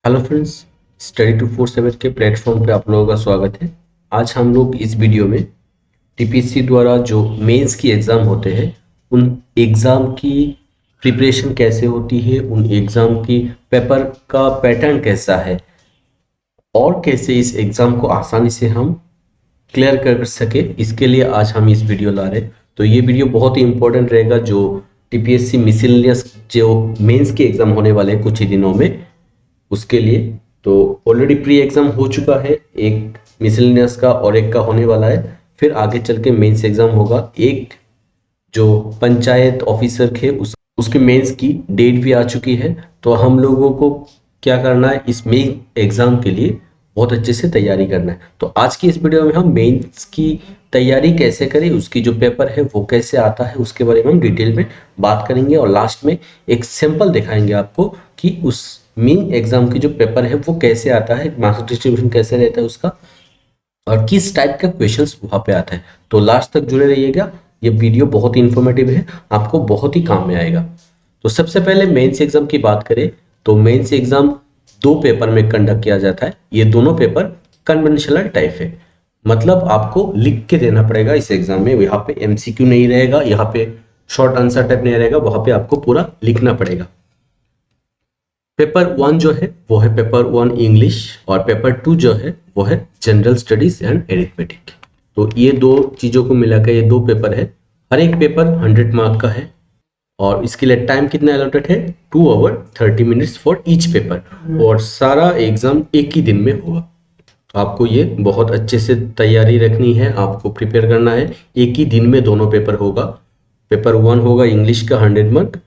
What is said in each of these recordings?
Hello friends, study 247 के platform पे आप लोगों का स्वागत है। आज हम लोग इस वीडियो में टीपीएससी द्वारा जो मेंस की एग्ज़ाम होते हैं उन एग्ज़ाम की प्रिपरेशन कैसे होती है, उन एग्ज़ाम की पेपर का पैटर्न कैसा है और कैसे इस एग्ज़ाम को आसानी से हम क्लियर कर सके, इसके लिए आज हम इस वीडियो ला रहे हैं। तो ये वीडियो बहुत ही इंपॉर्टेंट रहेगा जो टीपीएससी मिसलेनियस जो मेंस के एग्ज़ाम होने वाले हैं कुछ ही दिनों में, उसके लिए। तो ऑलरेडी प्री एग्जाम हो चुका है, एक मिसलेनियस का और एक का होने वाला है। फिर आगे चल के मेंस एग्जाम होगा। एक जो पंचायत ऑफिसर थे उसके मेंस की डेट भी आ चुकी है। तो हम लोगों को क्या करना है, इस मेन एग्जाम के लिए बहुत अच्छे से तैयारी करना है। तो आज की इस वीडियो में हम मेंस की तैयारी कैसे करें, उसकी जो पेपर है वो कैसे आता है, उसके बारे में हम डिटेल में बात करेंगे और लास्ट में एक सैंपल दिखाएंगे आपको कि उस मेन एग्जाम की जो पेपर है वो कैसे आता है, मार्क्स डिस्ट्रीब्यूशन कैसे रहता है उसका और किस टाइप का क्वेश्चंस वहां पे आता है। तो लास्ट तक जुड़े रहिएगा, ये वीडियो बहुत ही इंफॉर्मेटिव है, आपको बहुत ही काम में आएगा। तो सबसे पहले मेंस एग्जाम की बात करें तो मेंस एग्जाम दो पेपर में कंडक्ट किया जाता है। ये दोनों पेपर कन्वेंशनल टाइप है, मतलब आपको लिख के देना पड़ेगा इस एग्जाम में। यहाँ पे एमसीक्यू नहीं रहेगा, यहाँ पे शॉर्ट आंसर टाइप नहीं रहेगा, वहां पे आपको पूरा लिखना पड़ेगा। पेपर वन जो है वो है पेपर वन इंग्लिश और पेपर टू जो है वो है जनरल स्टडीज एंड एरिथमेटिक। तो ये दो चीजों को मिलाकर ये दो पेपर है। हर एक पेपर 100 मार्क का है और इसके लिए टाइम कितना अलॉटेड है, 2 hour 30 minutes for each paper. और सारा एग्जाम एक ही दिन में होगा। तो आपको ये बहुत अच्छे से तैयारी रखनी है, आपको प्रिपेयर करना है। एक ही दिन में दोनों पेपर होगा। पेपर वन होगा इंग्लिश का 100 मार्क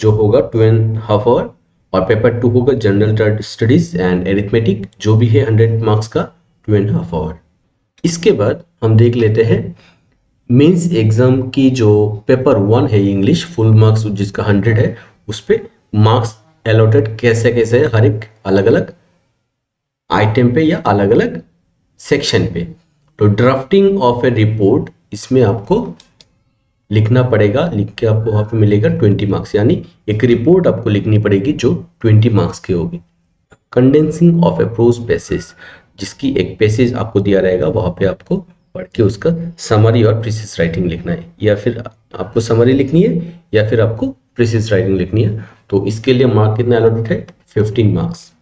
जो होगा 2.5 आवर और पेपर टू होगा जनरल स्टडीज एंड एरिथमेटिक जो भी है 100 मार्क्स का 2.5 आवर। इसके बाद हम देख लेते हैं मेंस एग्जाम की जो पेपर वन है इंग्लिश फुल मार्क्स जिसका 100 है, उस पे मार्क्स अलॉटेड कैसे कैसे है, हर एक अलग अलग आइटम पे या अलग अलग सेक्शन पे। तो ड्राफ्टिंग ऑफ ए रिपोर्ट, इसमें आपको लिखना पड़ेगा, लिख के आपको वहां पे मिलेगा 20 मार्क्स, यानी एक रिपोर्ट आपको लिखनी पड़ेगी जो 20 मार्क्स की होगी। Condensing of a prose passage, जिसकी एक पैसेज आपको दिया रहेगा, वहां पे आपको पढ़ के उसका समरी और प्रीसिस राइटिंग लिखना है, या फिर आपको समरी लिखनी है या फिर आपको प्रीसिस राइटिंग लिखनी है। तो इसके लिए मार्क कितना अलॉटेड है, 15 मार्क्स।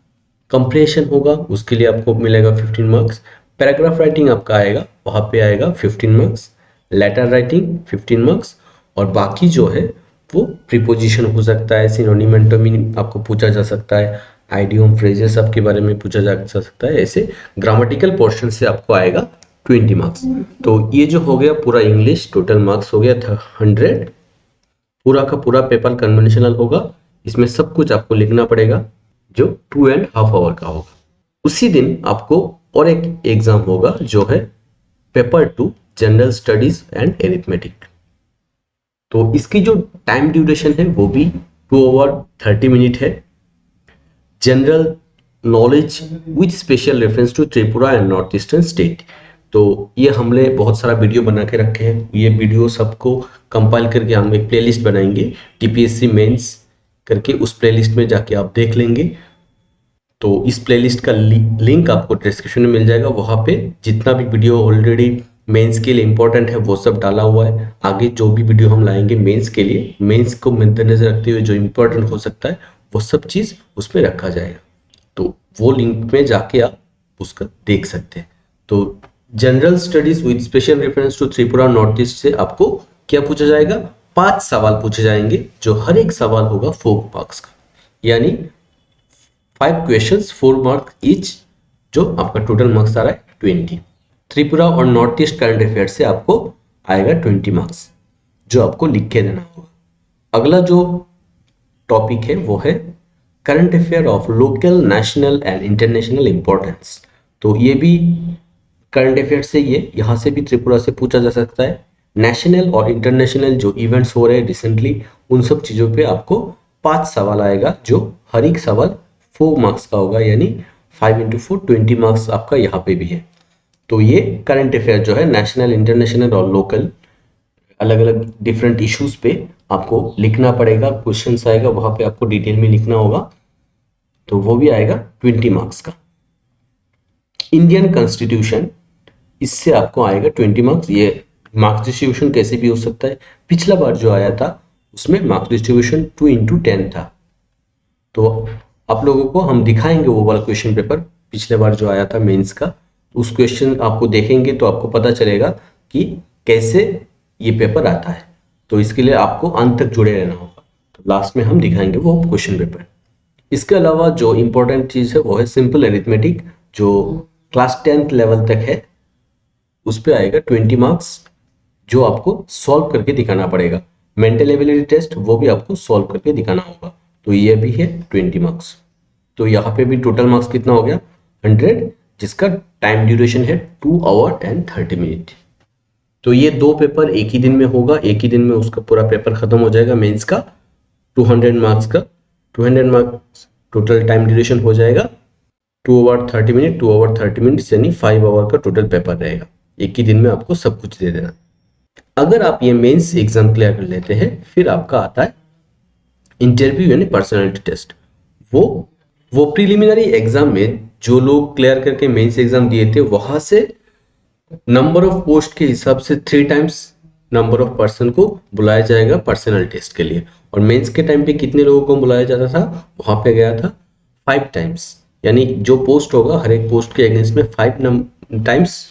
कंप्रेशन होगा उसके लिए आपको मिलेगा 15 मार्क्स। पैराग्राफ राइटिंग आपका आएगा, वहां पे आएगा 15 मार्क्स। Letter writing 15 marks. और बाकी जो है वो प्रीपोजिशन हो सकता है, सिनोनिम एंटोनिम आपको पूछा जा सकता है, आइडियम फ्रेजेस आपके बारे में पूछा जा सकता है। ऐसे ग्रामेटिकल पोर्शन से आपको आएगा 20 मार्क्स। तो ये जो हो गया पूरा इंग्लिश, टोटल मार्क्स हो गया था 100। पूरा का पूरा पेपर कन्वेंशनल होगा, इसमें सब कुछ आपको लिखना पड़ेगा जो 2.5 आवर का होगा। उसी दिन आपको और एक एग्जाम होगा जो है paper two general studies and arithmetic. तो इसकी जो टाइम ड्यूरेशन है वो भी 2 आवर 30 मिनट है। General knowledge with special reference to Tripura and north eastern state. तो ये हमने बहुत सारा वीडियो बना के रखे हैं, ये वीडियो सबको कंपाइल करके हम एक प्लेलिस्ट बनाएंगे टीपीएससी मेंस करके, उस प्लेलिस्ट में जाके आप देख लेंगे। तो इस प्लेलिस्ट का लिंक आपको डिस्क्रिप्शन में मिल जाएगा, वहां पे जितना भी वीडियो ऑलरेडी मेंस के लिए इंपॉर्टेंट है वो सब डाला हुआ है। आगे जो भी वीडियो हम लाएंगे मेंस के लिए, मेंस को मद्देनजर रखते हुए जो इंपॉर्टेंट हो सकता है वो सब चीज उसमें रखा जाएगा। तो वो लिंक में जाके आप उसका देख सकते हैं। तो general studies with special reference to Tripura north east से आपको क्या पूछा जाएगा, 5 सवाल पूछे जाएंगे, जो हर एक सवाल होगा 4 मार्क्स का, यानी 5 क्वेश्चंस 4 मार्क ईच, जो आपका टोटल मार्क्स आ रहा है 20। त्रिपुरा और नॉर्थ ईस्ट करंट अफेयर से आपको आएगा 20 मार्क्स, जो आपको लिख के देना होगा। अगला जो टॉपिक है वो है current affair of local, national and international importance. तो ये भी करंट अफेयर से, ये यहाँ से भी त्रिपुरा से पूछा जा सकता है। नेशनल और इंटरनेशनल जो इवेंट्स हो रहे हैं रिसेंटली, उन सब चीज़ों पे आपको 5 सवाल आएगा, जो हर एक सवाल 4 मार्क्स का होगा, यानी 5 इंटू 4 20 मार्क्स आपका यहाँ पे भी है। तो ये करंट अफेयर जो है नेशनल, इंटरनेशनल और लोकल अलग अलग डिफरेंट इश्यूज पे आपको लिखना पड़ेगा, क्वेश्चंस आएगा, वहां पे आपको डिटेल में लिखना होगा। तो वो भी आएगा 20 मार्क्स का। इंडियन कॉन्स्टिट्यूशन, इससे आपको आएगा 20 मार्क्स। ये मार्क्स डिस्ट्रीब्यूशन कैसे भी हो सकता है, पिछला बार जो आया था उसमें मार्क्स डिस्ट्रीब्यूशन 2x10 था। तो आप लोगों को हम दिखाएंगे वो वाला क्वेश्चन पेपर पिछले बार जो आया था मेंस का। उस क्वेश्चन आपको देखेंगे तो आपको पता चलेगा कि कैसे ये पेपर आता है। तो इसके लिए आपको अंत तक जुड़े रहना होगा। तो लास्ट में हम दिखाएंगे वो क्वेश्चन पेपर। इसके अलावा जो इम्पोर्टेंट चीज़ है वो है सिंपल अरिथमेटिक, जो क्लास 10th लेवल तक है। उस पर आएगा 20 मार्क्स, जो आपको सॉल्व करके दिखाना पड़ेगा। मेंटल एबिलिटी टेस्ट वो भी आपको सॉल्व करके दिखाना होगा। तो ये भी है 20 मार्क्स। तो यहाँ पे भी टोटल मार्क्स कितना हो गया 100, जिसका टाइम ड्यूरेशन है 2 आवर एंड 30 मिनट। तो ये 2 पेपर एक ही दिन में होगा, एक ही दिन में उसका पूरा पेपर खत्म हो जाएगा मेंस का 200 मार्क्स का। 200 मार्क्स टोटल टाइम ड्यूरेशन हो जाएगा 2 आवर 30 मिनट, 2 आवर 30 मिनट यानी 5 आवर का टोटल पेपर रहेगा। एक ही दिन में आपको सब कुछ दे देना। अगर आप ये मेंस एग्जाम क्लियर कर लेते हैं, फिर आपका आता है इंटरव्यू यानी पर्सनालिटी टेस्ट। वो प्रिलिमिनरी एग्जाम में जो लोग क्लियर करके मेंस एग्जाम दिए थे, वहां से नंबर ऑफ पोस्ट के हिसाब से 3 टाइम्स नंबर ऑफ पर्सन को बुलाया जाएगा पर्सनल टेस्ट के लिए। और मेंस के टाइम पे कितने लोगों को बुलाया जाता था, वहां पे गया था 5 टाइम्स। यानी जो पोस्ट होगा हर एक पोस्ट के अगेंस्ट में 5 टाइम्स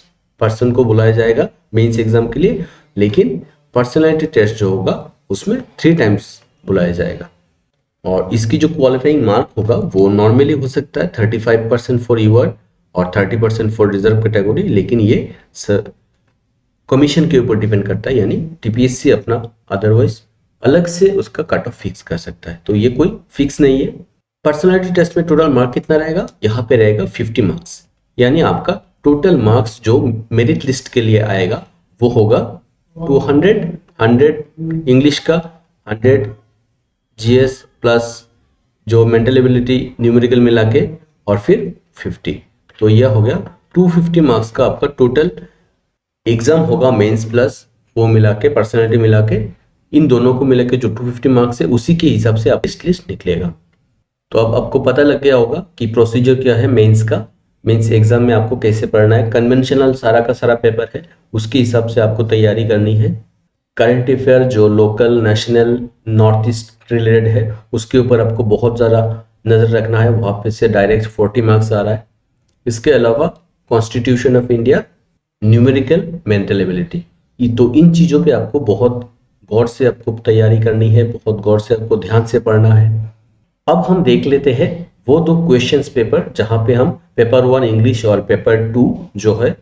पर्सन को बुलाया जाएगा मेंस एग्जाम के लिए। लेकिन पर्सनैलिटी टेस्ट जो होगा उसमें 3 टाइम्स बुलाया जाएगा। और इसकी जो क्वालिफाइंग मार्क होगा वो नॉर्मली हो सकता है 35% फॉर ईवर और 30% फॉर रिजर्व कैटेगरी। लेकिन ये कमीशन के ऊपर डिपेंड करता है, यानी टीपीएससी अपना अदरवाइज अलग से उसका कट ऑफ फिक्स कर सकता है। तो ये कोई फिक्स नहीं है। पर्सनैलिटी टेस्ट में टोटल मार्क कितना रहेगा, यहाँ पे रहेगा 50 मार्क्स। यानी आपका टोटल मार्क्स जो मेरिट लिस्ट के लिए आएगा वो होगा 200, 100 इंग्लिश का, 100 जीएस प्लस जो मेंटल एबिलिटी न्यूमेरिकल मिला के, और फिर 50। तो यह हो गया 250 मार्क्स का आपका टोटल एग्जाम होगा मेंस प्लस वो मिला के पर्सनैलिटी मिला के। इन दोनों को मिला के जो 250 मार्क्स है उसी के हिसाब से आप लिस्ट निकलेगा। तो अब आपको पता लग गया होगा कि प्रोसीजर क्या है मेंस का, मेंस एग्जाम में आपको कैसे पढ़ना है। कन्वेंशनल सारा का सारा पेपर है, उसके हिसाब से आपको तैयारी करनी है। करंट अफेयर जो local national north east related है उसके ऊपर आपको बहुत ज़्यादा नज़र रखना है, वहाँ पे से डायरेक्ट 40 मार्क्स आ रहा है। इसके अलावा constitution of India, numerical, mental ability, तो इन चीज़ों पे आपको बहुत गौर से आपको तैयारी करनी है, बहुत गौर से आपको ध्यान से पढ़ना है। अब हम देख लेते हैं वो 2 क्वेश्चंस पेपर जहाँ पे हम पेपर 1 इंग्लिश और पेपर 2 जो है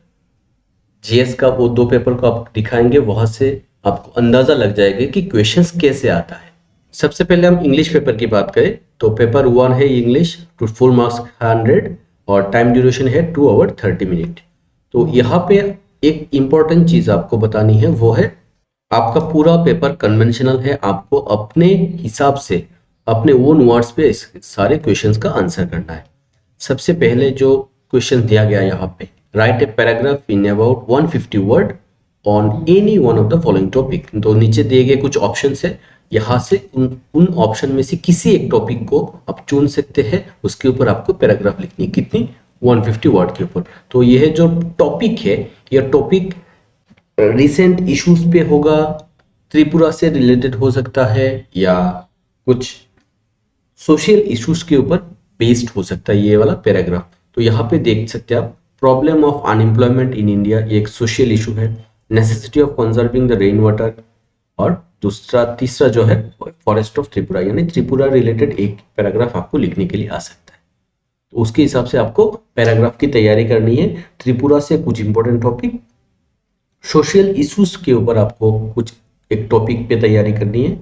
जीएस का, वो 2 पेपर को आप दिखाएंगे। वहां से आपको अंदाजा लग जाएगा कि क्वेश्चंस कैसे आता है। सबसे पहले हम इंग्लिश पेपर की बात करें तो पेपर 1 है इंग्लिश, टू फुल मार्क्स 100 और टाइम ड्यूरेशन है 2 आवर 30 मिनट। तो यहाँ पे एक इंपॉर्टेंट चीज आपको बतानी है, वो है आपका पूरा पेपर कन्वेंशनल है। आपको अपने हिसाब से अपने ओन वर्ड्स पे इस सारे क्वेश्चंस का आंसर करना है। सबसे पहले जो क्वेश्चन दिया गया यहाँ पे, right a paragraph in about 150 word on any one of the following topic. तो नीचे दिए गए कुछ ऑप्शंस है, यहाँ से उन ऑप्शन में से किसी एक टॉपिक को आप चुन सकते हैं। उसके ऊपर आपको पैराग्राफ लिखनी है, कितनी 150 वर्ड के ऊपर। तो यह जो टॉपिक है, यह टॉपिक रिसेंट इश्यूज पे होगा, त्रिपुरा से रिलेटेड हो सकता है या कुछ सोशल इश्यूज के ऊपर बेस्ड हो सकता है ये वाला पैराग्राफ। तो यहाँ पे देख सकते हैं आप, problem of unemployment in India, ये एक सोशल इशू है। Necessity of conserving the rain water, और तीसरा जो है फॉरेस्ट ऑफ त्रिपुरा, यानी त्रिपुरा रिलेटेड एक पैराग्राफ आपको लिखने के लिए आ सकता है। तो उसके हिसाब से आपको पैराग्राफ की तैयारी करनी है। त्रिपुरा से कुछ इंपॉर्टेंट टॉपिक, सोशल इश्यूज के ऊपर आपको कुछ एक टॉपिक पे तैयारी करनी है,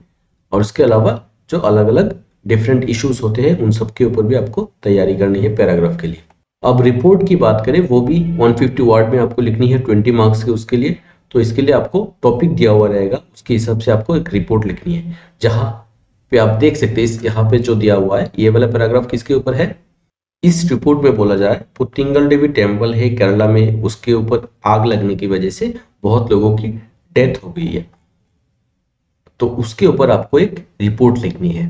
और उसके अलावा जो अलग अलग डिफरेंट इश्यूज होते हैं उन सब के ऊपर भी आपको तैयारी करनी है पैराग्राफ के लिए। अब रिपोर्ट की बात करें, वो भी 150 वर्ड में आपको लिखनी है 20 मार्क्स के उसके लिए। तो इसके लिए आपको टॉपिक दिया हुआ रहेगा, उसके हिसाब से आपको एक रिपोर्ट लिखनी है। जहां पे आप देख सकते हैं यहाँ पे जो दिया हुआ है, ये वाला पैराग्राफ किसके ऊपर है, इस रिपोर्ट में बोला जाए पुत्तिंगल देवी टेम्पल है केरला में, उसके ऊपर आग लगने की वजह से बहुत लोगों की डेथ हो गई है। तो उसके ऊपर आपको एक रिपोर्ट लिखनी है।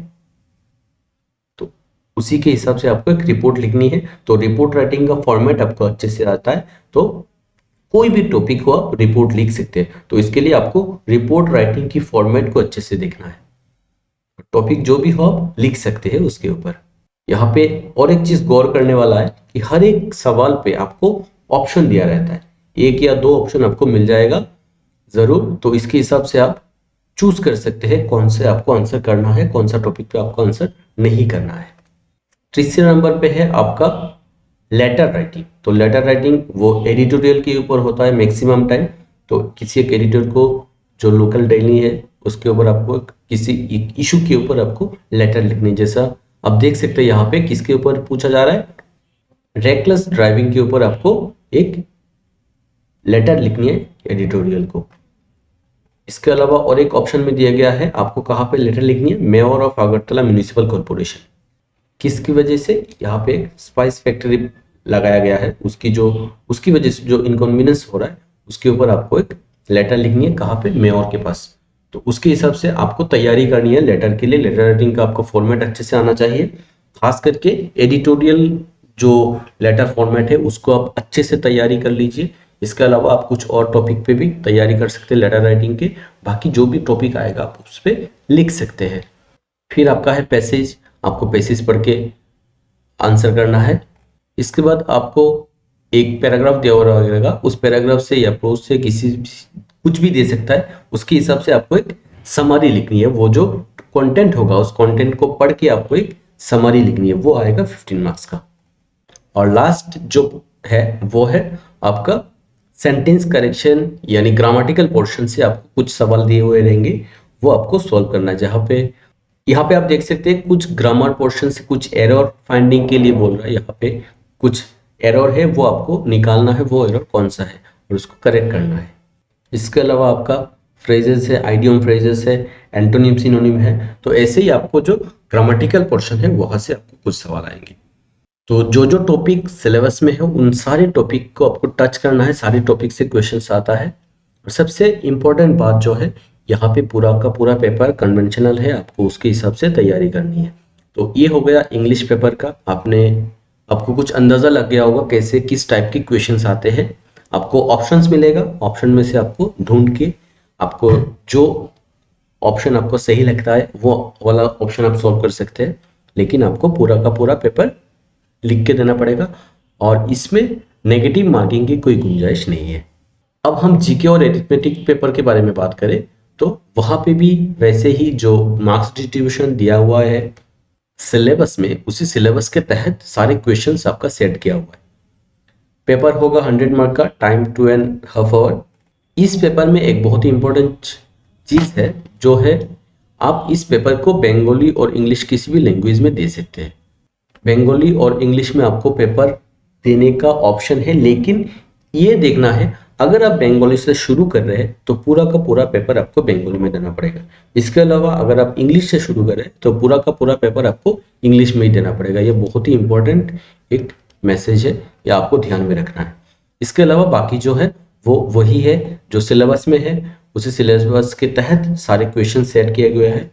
तो उसी के हिसाब से आपको एक रिपोर्ट लिखनी है। तो रिपोर्ट राइटिंग का फॉर्मेट आपको अच्छे से आता है तो कोई भी टॉपिक को आप रिपोर्ट लिख सकते हैं। तो इसके लिए आपको रिपोर्ट राइटिंग की फॉर्मेट को अच्छे से देखना है। टॉपिक जो भी हो आप लिख सकते हैं उसके ऊपर। यहाँ पे और एक चीज गौर करने वाला है कि हर एक सवाल पे आपको ऑप्शन दिया रहता है, एक या दो ऑप्शन आपको मिल जाएगा जरूर। तो इसके हिसाब से आप चूज कर सकते हैं कौन से आपको आंसर करना है, कौन सा टॉपिक पे आपको आंसर नहीं करना है। तीसरे नंबर पे है आपका लेटर राइटिंग। तो लेटर राइटिंग वो एडिटोरियल के ऊपर होता है मैक्सिमम टाइम। तो किसी एक एडिटर को जो लोकल डेली है उसके ऊपर आपको किसी इशू के ऊपर आपको लेटर लिखनी, जैसा आप देख सकते हैं यहाँ पे किसके ऊपर पूछा जा रहा है, रेकलेस ड्राइविंग के ऊपर आपको एक लेटर लिखनी है एडिटोरियल को। इसके अलावा और एक ऑप्शन में दिया गया है आपको कहाँ पे लेटर लिखनी है, mayor of Agartala municipal corporation. किसकी वजह से, यहाँ पे एक स्पाइस फैक्ट्री लगाया गया है, उसकी वजह से जो इनकन्वीनियंस हो रहा है उसके ऊपर आपको एक लेटर लिखनी है, कहाँ पे, मेयर के पास। तो उसके हिसाब से आपको तैयारी करनी है लेटर के लिए। लेटर राइटिंग का आपको फॉर्मेट अच्छे से आना चाहिए, खास करके एडिटोरियल जो लेटर फॉर्मेट है उसको आप अच्छे से तैयारी कर लीजिए। इसके अलावा आप कुछ और टॉपिक पे भी तैयारी कर सकते हैं लेटर राइटिंग के, बाकी जो भी टॉपिक आएगा आप उस पर लिख सकते हैं। फिर आपका है पैसेज, आपको पैसेज पढ़ के आंसर करना है। इसके बाद आपको एक पैराग्राफ दिया हुआ रहेगा, उस पैराग्राफ से या प्रोज से किसी कुछ भी दे सकता है, उसके हिसाब से आपको एक समरी लिखनी है। वो जो कंटेंट होगा उस कंटेंट को पढ़ के आपको एक समरी लिखनी है, वो आएगा 15 मार्क्स का। और लास्ट जो है वो है आपका सेंटेंस करेक्शन, यानी ग्रामेटिकल पोर्शन से आपको कुछ सवाल दिए हुए रहेंगे, वो आपको सॉल्व करना है। जहाँ पे यहाँ पे आप देख सकते हैं कुछ ग्रामर पोर्शन से कुछ एरर फाइंडिंग के लिए बोल रहा है, यहाँ पे कुछ एरर है वो आपको निकालना है, वो एरर कौन सा है और उसको करेक्ट करना है। इसके अलावा आपका फ्रेजेस है, आइडियम फ्रेजेस है, एंटोनिम सिनोनिम है। तो ऐसे ही आपको जो ग्रामेटिकल पोर्शन है वहां से आपको कुछ सवाल आएंगे। तो जो जो टॉपिक सिलेबस में है उन सारे टॉपिक को आपको टच करना है, सारे टॉपिक से क्वेश्चंस आता है। और सबसे इम्पोर्टेंट बात जो है, यहाँ पे पूरा का पूरा पेपर कन्वेंशनल है, आपको उसके हिसाब से तैयारी करनी है। तो ये हो गया इंग्लिश पेपर का। आपको कुछ अंदाजा लग गया होगा कैसे किस टाइप के क्वेश्चंस आते हैं। आपको ऑप्शंस मिलेगा, ऑप्शन में से आपको ढूंढ के आपको जो ऑप्शन आपको सही लगता है वो वाला ऑप्शन आप सॉल्व कर सकते हैं, लेकिन आपको पूरा का पूरा पेपर लिख के देना पड़ेगा और इसमें नेगेटिव मार्किंग की कोई गुंजाइश नहीं है। अब हम जीके और एरिथमेटिक पेपर के बारे में बात करें तो वहां पे भी वैसे ही जो मार्क्स डिस्ट्रीब्यूशन दिया हुआ है सिलेबस में, उसी सिलेबस के तहत सारे क्वेश्चंस आपका सेट किया हुआ है। पेपर होगा 100 मार्क का, टाइम 2.5 आवर। इस पेपर में एक बहुत ही इंपॉर्टेंट चीज है जो है आप इस पेपर को बंगाली और इंग्लिश किसी भी लैंग्वेज में दे सकते हैं। बंगाली और इंग्लिश में आपको पेपर देने का ऑप्शन है, लेकिन ये देखना है अगर आप बंगाली से शुरू कर रहे हैं तो पूरा का पूरा पेपर आपको बंगाली में देना पड़ेगा। इसके अलावा अगर आप इंग्लिश से शुरू कर रहे हैं तो पूरा का पूरा पेपर आपको इंग्लिश में ही देना पड़ेगा। ये बहुत ही इंपॉर्टेंट एक मैसेज है, या आपको ध्यान में रखना है। इसके अलावा बाकी जो है वो वही है जो सिलेबस में है, उसी सिलेबस के तहत सारे क्वेश्चन सेट किए गए हैं।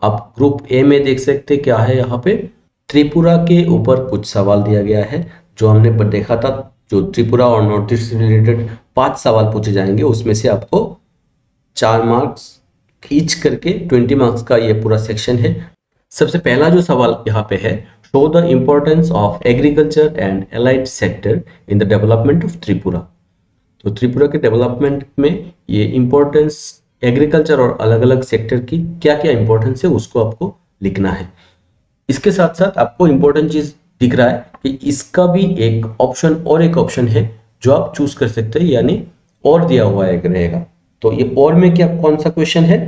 आप ग्रुप ए में देख सकते क्या है, यहाँ पे त्रिपुरा के ऊपर कुछ सवाल दिया गया है जो हमने देखा था। जो त्रिपुरा और नॉर्थ ईस्ट से रिलेटेड 5 सवाल पूछे जाएंगे, उसमें से आपको 4 मार्क्स खींच करके 20 मार्क्स का ये पूरा सेक्शन है। सबसे पहला जो सवाल यहाँ पे है, show the importance of agriculture and allied sector in the development of Tripura. तो त्रिपुरा के डेवलपमेंट में ये इम्पोर्टेंस एग्रीकल्चर और अलग अलग सेक्टर की क्या क्या इंपॉर्टेंस है उसको आपको लिखना है। इसके साथ साथ आपको इंपॉर्टेंट चीज दिख रहा है कि इसका भी एक ऑप्शन है जो आप चूज कर सकते हैं, यानी और दिया हुआ है रहेगा। तो ये और में क्या कौन सा क्वेश्चन है,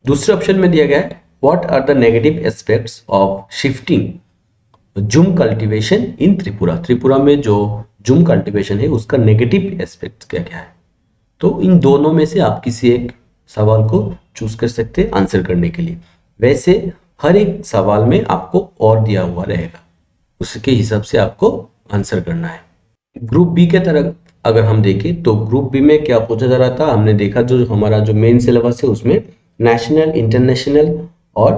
दूसरे ऑप्शन में दिया गया है what are the negative aspects of shifting jhum cultivation in Tripura. Tripura में जो जूम कल्टीवेशन है उसका नेगेटिव एस्पेक्ट क्या क्या है। तो इन दोनों में से आप किसी एक सवाल को चूज कर सकते हैं आंसर करने के लिए। वैसे हर एक सवाल में आपको और दिया हुआ रहेगा, उसके हिसाब से आपको आंसर करना है। ग्रुप बी के तरफ अगर हम देखें तो ग्रुप बी में क्या पूछा जा रहा था, हमने देखा जो हमारा जो मेन सिलेबस है उसमें नेशनल, इंटरनेशनल और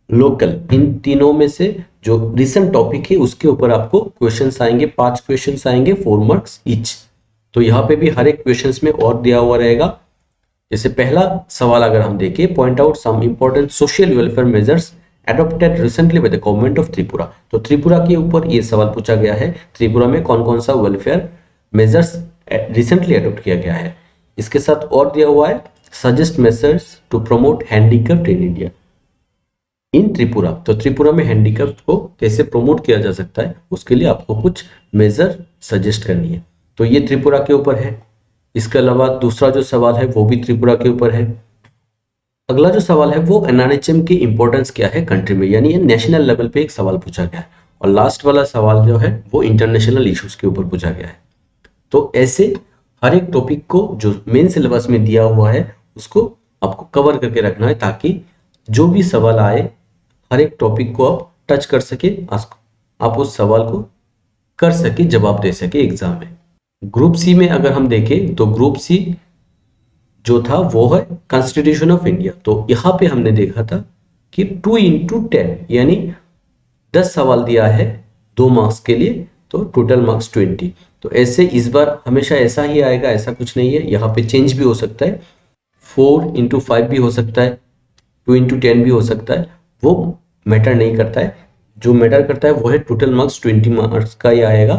लोकल, इन तीनों में से जो रिसेंट टॉपिक है उसके ऊपर आपको क्वेश्चंस आएंगे, 5 क्वेश्चंस आएंगे, 4 मार्क्स ईच। तो यहाँ पे भी हर एक क्वेश्चंस में और दिया हुआ रहेगा। जैसे पहला सवाल अगर हम देखें, point out some important social welfare measures adopted recently by the government of Tripura. तो त्रिपुरा के ऊपर ये सवाल पूछा गया है, त्रिपुरा में कौन कौन सा वेलफेयर मेजर्स रिसेंटली एडॉप्ट किया गया है। इसके साथ और दिया हुआ है, suggest measures to promote handicraft in India in Tripura. तो त्रिपुरा में हैंडीक्राफ्ट को कैसे प्रमोट किया जा सकता है, उसके लिए आपको कुछ मेजर सजेस्ट करनी है। तो ये त्रिपुरा के ऊपर है। इसके अलावा दूसरा जो सवाल है वो भी त्रिपुरा के ऊपर है। अगला जो सवाल है वो एनआरएचएम की इंपॉर्टेंस क्या है कंट्री में, यानी ये नेशनल लेवल पे एक सवाल पूछा गया है। और लास्ट वाला सवाल जो है वो इंटरनेशनल इश्यूज के ऊपर पूछा गया है। तो ऐसे हर एक टॉपिक को जो मेन सिलेबस में दिया हुआ है उसको आपको कवर करके रखना है, ताकि जो भी सवाल आए हर एक टॉपिक को आप टच कर सके, आप उस सवाल को कर सके, जवाब दे सके एग्जाम में। ग्रुप सी में अगर हम देखें तो ग्रुप सी जो था वो है कॉन्स्टिट्यूशन ऑफ इंडिया। तो यहाँ पे हमने देखा था कि 2 into 10 यानी 10 सवाल दिया है 2 मार्क्स के लिए, तो टोटल मार्क्स 20। तो ऐसे इस बार हमेशा ऐसा ही आएगा, ऐसा कुछ नहीं है, यहाँ पे चेंज भी हो सकता है, 4 into 5 भी हो सकता है, 2 into 10 भी हो सकता है, वो मैटर नहीं करता है। जो मैटर करता है वो है टोटल मार्क्स 20 मार्क्स का ही आएगा।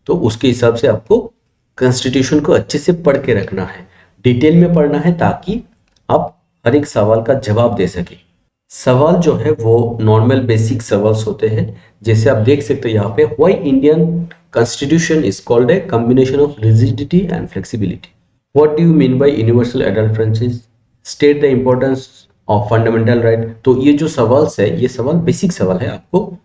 तो उसके हिसाब से आपको कॉन्स्टिट्यूशन को अच्छे से पढ़ के रखना है, डिटेल में पढ़ना है, ताकि आप हर एक सवाल का जवाब दे सके। सवाल जो है वो नॉर्मल बेसिक सवाल्स होते हैं। जैसे आप देख सकते हैं यहाँ पे, why Indian constitution is called a combination of rigidity and flexibility, what do you mean by universal adult franchise, state the importance of fundamental right. तो ये जो सवाल्स है, ये सवाल बेसिक सवाल है, आपको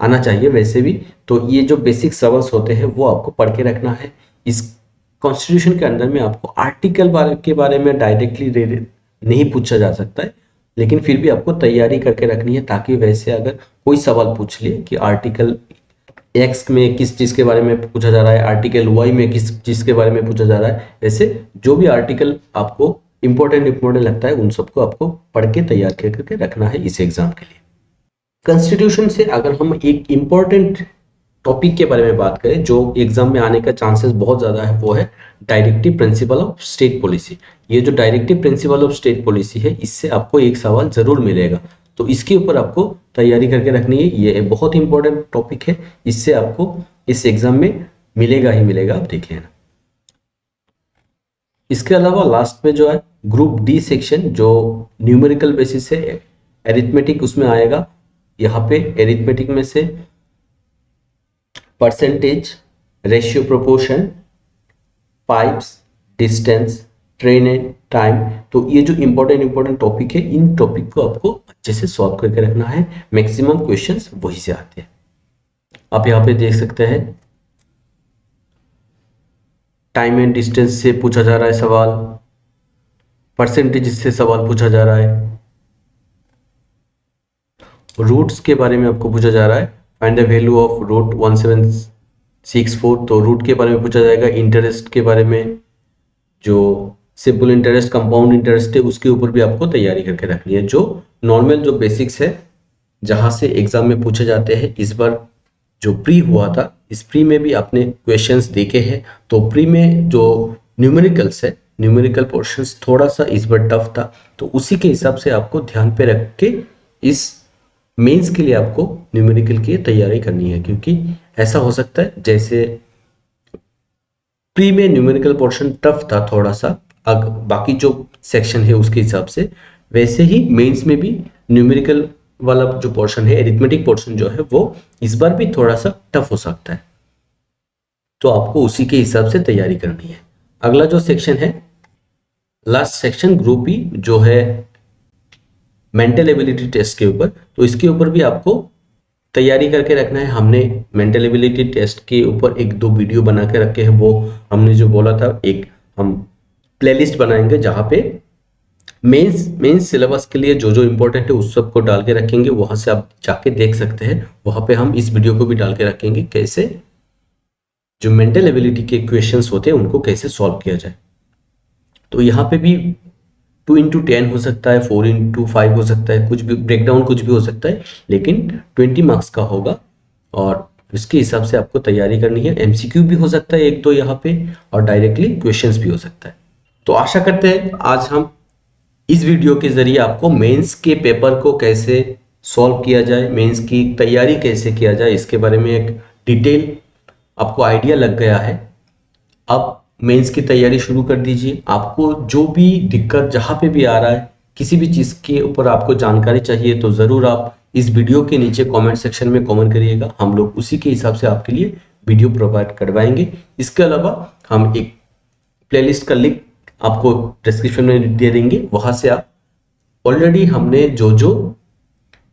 आना चाहिए वैसे भी। तो ये जो बेसिक सवाल्स होते हैं वो आपको पढ़ के रखना है। इस कॉन्स्टिट्यूशन के अंदर में आपको आर्टिकल के बारे में डायरेक्टली नहीं पूछा जा सकता है, लेकिन फिर भी आपको तैयारी करके रखनी है, ताकि वैसे अगर कोई सवाल पूछ ले कि आर्टिकल एक्स में किस चीज़ के बारे में पूछा जा रहा है, आर्टिकल वाई में किस चीज़ के बारे में पूछा जा रहा है, ऐसे जो भी आर्टिकल आपको इंपॉर्टेंट लगता है उन सबको आपको पढ़ के तैयार करके रखना है इस एग्जाम के लिए। कॉन्स्टिट्यूशन से अगर हम एक इंपॉर्टेंट टॉपिक के बारे में बात करें जो एग्जाम में आने का चांसेस बहुत ज़्यादा है, वो है directive principle of state policy. ये जो directive principle of state policy है, इससे आपको एक सवाल जरूर मिलेगा, तो इसके ऊपर आपको तैयारी करके रखनी है। ये बहुत इंपॉर्टेंट टॉपिक है, इससे आपको इस एग्जाम में मिलेगा ही मिलेगा, आप देख लेना। इसके अलावा लास्ट में जो है ग्रुप डी सेक्शन, जो न्यूमेरिकल बेसिस है, एरिथमेटिक उसमें आएगा। यहाँ पे एरिथमेटिक में से percentage, ratio, proportion, pipes, distance, train and time. तो ये जो इंपॉर्टेंट टॉपिक है, इन टॉपिक को आपको अच्छे से सॉल्व करके रखना है। मैक्सिमम क्वेश्चंस वही से आते हैं। आप यहाँ पे देख सकते हैं, टाइम एंड डिस्टेंस से पूछा जा रहा है सवाल, परसेंटेज से सवाल पूछा जा रहा है, रूट्स के बारे में आपको पूछा जा रहा है, find the value of root 1764, तो रूट के बारे में पूछा जाएगा। इंटरेस्ट के बारे में, जो सिंपल इंटरेस्ट, कंपाउंड इंटरेस्ट है, उसके ऊपर भी आपको तैयारी करके रखनी है। जो नॉर्मल जो बेसिक्स है जहां से एग्जाम में पूछे जाते हैं, इस बार जो प्री हुआ था, इस प्री में भी आपने क्वेश्चंस देखे हैं। तो प्री में जो न्यूमेरिकल्स है, न्यूमेरिकल पोर्शंस थोड़ा सा इस बार टफ था, तो उसी के हिसाब से आपको ध्यान पे रख के इस मेंस के लिए आपको न्यूमेरिकल की तैयारी करनी है। क्योंकि ऐसा हो सकता है जैसे प्री में न्यूमेरिकल पोर्शन टफ था थोड़ा सा, बाकी जो सेक्शन है उसके हिसाब से, वैसे ही मेंस में भी न्यूमेरिकल वाला जो पोर्शन है, एरिथमेटिक पोर्शन जो है, वो इस बार भी थोड़ा सा टफ हो सकता है। तो आपको उसी के हिसाब से तैयारी करनी है। अगला जो सेक्शन है, लास्ट सेक्शन ग्रुप बी, जो है मेंटल एबिलिटी टेस्ट के ऊपर, तो इसके ऊपर भी आपको तैयारी करके रखना है। हमने मेंटल एबिलिटी टेस्ट के ऊपर 1-2 वीडियो बना के रखे हैं, वो हमने जो बोला था, एक हम प्लेलिस्ट बनाएंगे जहाँ पे मेंस सिलेबस के लिए जो जो इंपॉर्टेंट है उस सब को डाल के रखेंगे, वहां से आप जाके देख सकते हैं। वहां पे हम इस वीडियो को भी डाल के रखेंगे, कैसे जो मेंटल एबिलिटी के क्वेश्चंस होते हैं उनको कैसे सॉल्व किया जाए। तो यहाँ पे भी 2x10 हो सकता है, 4x5 हो सकता है, कुछ भी ब्रेकडाउन कुछ भी हो सकता है, लेकिन 20 मार्क्स का होगा और इसके हिसाब से आपको तैयारी करनी है। एमसीक्यू भी हो सकता है एक दो यहाँ पे और डायरेक्टली क्वेश्चंस भी हो सकता है। तो आशा करते हैं आज हम इस वीडियो के जरिए आपको मेंस के पेपर को कैसे सॉल्व किया जाए, मेंस की तैयारी कैसे किया जाए, इसके बारे में एक डिटेल आपको आइडिया लग गया है। अब मेंस की तैयारी शुरू कर दीजिए। आपको जो भी दिक्कत जहाँ पे भी आ रहा है, किसी भी चीज़ के ऊपर आपको जानकारी चाहिए तो ज़रूर आप इस वीडियो के नीचे कमेंट सेक्शन में कमेंट करिएगा। हम लोग उसी के हिसाब से आपके लिए वीडियो प्रोवाइड करवाएंगे। इसके अलावा हम एक प्लेलिस्ट का लिंक आपको डिस्क्रिप्शन में दे देंगे, वहां से आप ऑलरेडी हमने जो जो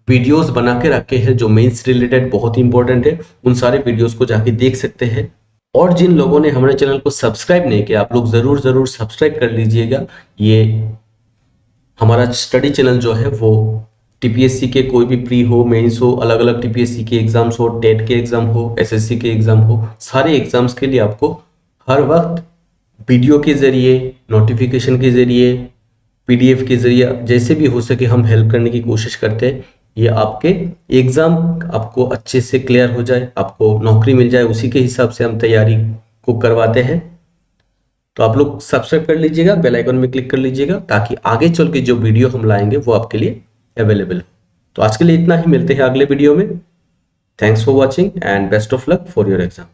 वीडियोस बना के रखे हैं जो मेंस रिलेटेड बहुत इंपॉर्टेंट है, उन सारे वीडियोस को जाके देख सकते हैं। और जिन लोगों ने हमारे चैनल को सब्सक्राइब नहीं किया, आप लोग जरूर जरूर सब्सक्राइब कर लीजिएगा। ये हमारा स्टडी चैनल जो है वो टीपीएससी के कोई भी प्री हो, मेंस हो, अलग अलग टीपीएससी के एग्जाम्स हो, टेट के एग्जाम हो, एसएससी के एग्जाम हो, सारे एग्जाम्स के लिए आपको हर वक्त वीडियो के जरिए, नोटिफिकेशन के जरिए, पीडीएफ के जरिए, जैसे भी हो सके हम हेल्प करने की कोशिश करते हैं। ये आपके एग्जाम आपको अच्छे से क्लियर हो जाए, आपको नौकरी मिल जाए, उसी के हिसाब से हम तैयारी को करवाते हैं। तो आप लोग सब्सक्राइब कर लीजिएगा, बेल आइकन में क्लिक कर लीजिएगा, ताकि आगे चल के जो वीडियो हम लाएंगे वो आपके लिए अवेलेबल हो। तो आज के लिए इतना ही, मिलते हैं अगले वीडियो में। Thanks for watching and best of luck for your exam.